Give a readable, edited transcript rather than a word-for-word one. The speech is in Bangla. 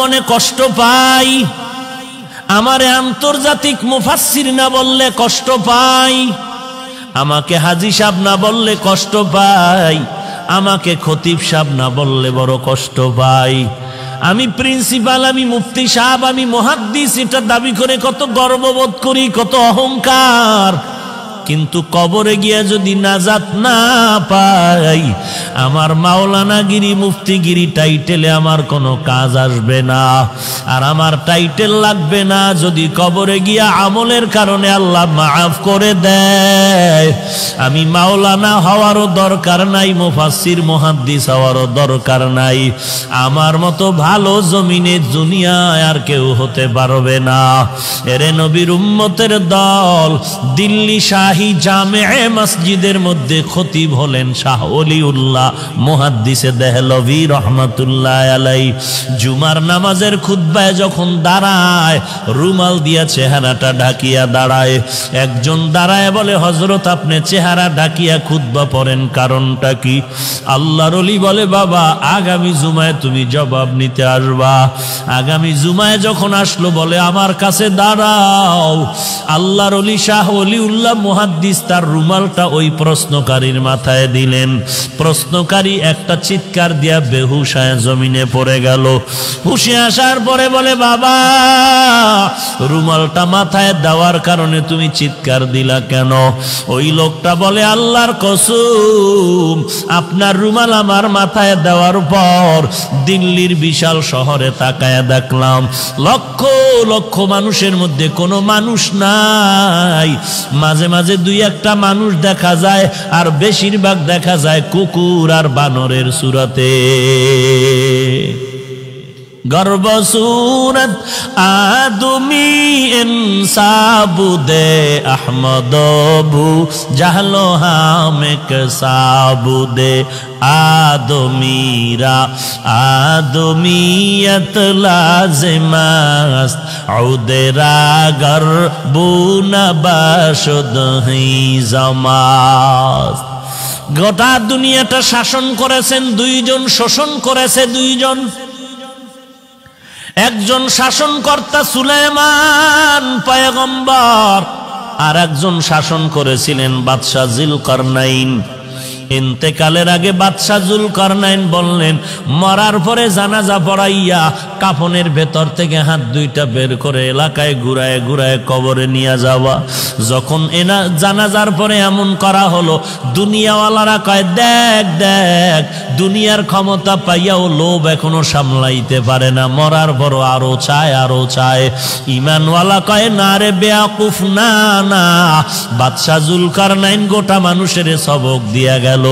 মনে কষ্ট পাই, আমারে আন্তর্জাতিক মুফাসসির না বললে কষ্ট পাই, আমাকে হাজী সাহেব না বললে কষ্ট পাই, আমাকে খতিব সাহেব না বললে বড় কষ্ট পাই। আমি প্রিন্সিপাল, আমি মুফতি সাহেব, আমি মুহাদ্দিস, এটা দাবি করে কত গর্ববোধ করি, কত অহংকার। কিন্তু কবরে গিয়া যদি নাজাত না পাই, আমার মাওলানাগিরি মুফতিগিরি টাইটেলে আমার কোনো কাজ আসবে না, আর আমার টাইটেল লাগবে না যদি কবরে গিয়া আমলের কারণে আল্লাহ মাফ করে দেয়। আমি মাওলানা হওয়ারও দরকার নাই, মুফাসসির মুহাদ্দিস হওয়ারও দরকার নাই, আমার মতো ভালো জমিনে দুনিয়ায় আর কেউ হতে পারবে না। এরে নবীর উম্মতের দল, দিল্লি শাহী জামে মসজিদের মধ্যে খতিব হলেন শাহ ওলিউল্লাহ মুহাদ্দিসে দেহলভী রহমাতুল্লাহ আলাই। জুমার নামাজের খুতবায় যখন দাঁড়ায়, রুমাল দিয়া চেহারাটা ঢাকিয়া দাঁড়ায়। একজন দাঁড়ায় বলে, হযরত আপনি চেহারা ঢাকিয়া খুতবা পড়েন, কারণটা কি? আল্লাহর ওলি বলে, বাবা আগামী জুমায় তুমি জবাব নিতে আসবা। আগামী জুমায় যখন আসলো, বলে আমার কাছে দাঁড়াও। আল্লাহর ওলি শাহ ওলিউল্লাহ মুহাদ্দিস তার রুমালটা ওই প্রশ্নকারীর মাথায় দিলেন। প্রশ্নকারী একটা চিৎকার দিয়া বেহুশ হয়ে জমিনে পড়ে গেল। হুশে আসার পরে বলে, বাবা রুমালটা মাথায় দেওয়ার কারণে তুমি চিৎকার দিলা কেন? ওই লোকটা বলে, আল্লাহর কসম, আপনার রুমাল আমার মাথায় দেওয়ার পর দিল্লির বিশাল শহরে তাকায়া দেখলাম লক্ষ লক্ষ মানুষের মধ্যে কোনো মানুষ নাই, মাঝে মাঝে দুই একটা মানুষ দেখা যায়, আর বেশিরভাগ দেখা যায় কুকুর আর বানরের সুরতে। গর্ব সুরত আদমি ইনসাবুদে আহমদবু জাহলো হামেক সাবুদে আদমিরা আদমিয়ত লাজিমাস্ত উদেরা গরবুনা বাশুদ হি জামাস। গোটা দুনিয়াটা শাসন করেছেন দুইজন, শোষণ করেছে দুইজন। একজন শাসনকর্তা সুলাইমান পয়গম্বর, আর একজন শাসন করেছিলেন বাদশাহ যুলকারনাইন। ইন্তেকালের আগে বাদশাহ যুলকারনাইন বললেন, মরার পরে জানাজা পড়াইয়া কাফনের ভেতর থেকে হাত দুইটা বের করে এলাকায় ঘুরায় ঘুরায় কবরে নিয়ে যাওয়া। যখন জানাজার পরে এমন করা হলো, দুনিয়াওয়ালারা কয়, দেখ দেখ, দুনিয়ার ক্ষমতা পাইয়াও লোভ এখনো সামলাইতে পারে না, মরার পর আরো চায় আরো চায়। ইমানওয়ালা কয়, না রে বেয়াকুফ, না না, বাদশাহ যুলকারনাইন গোটা মানুষের সবক দিয়া গেল।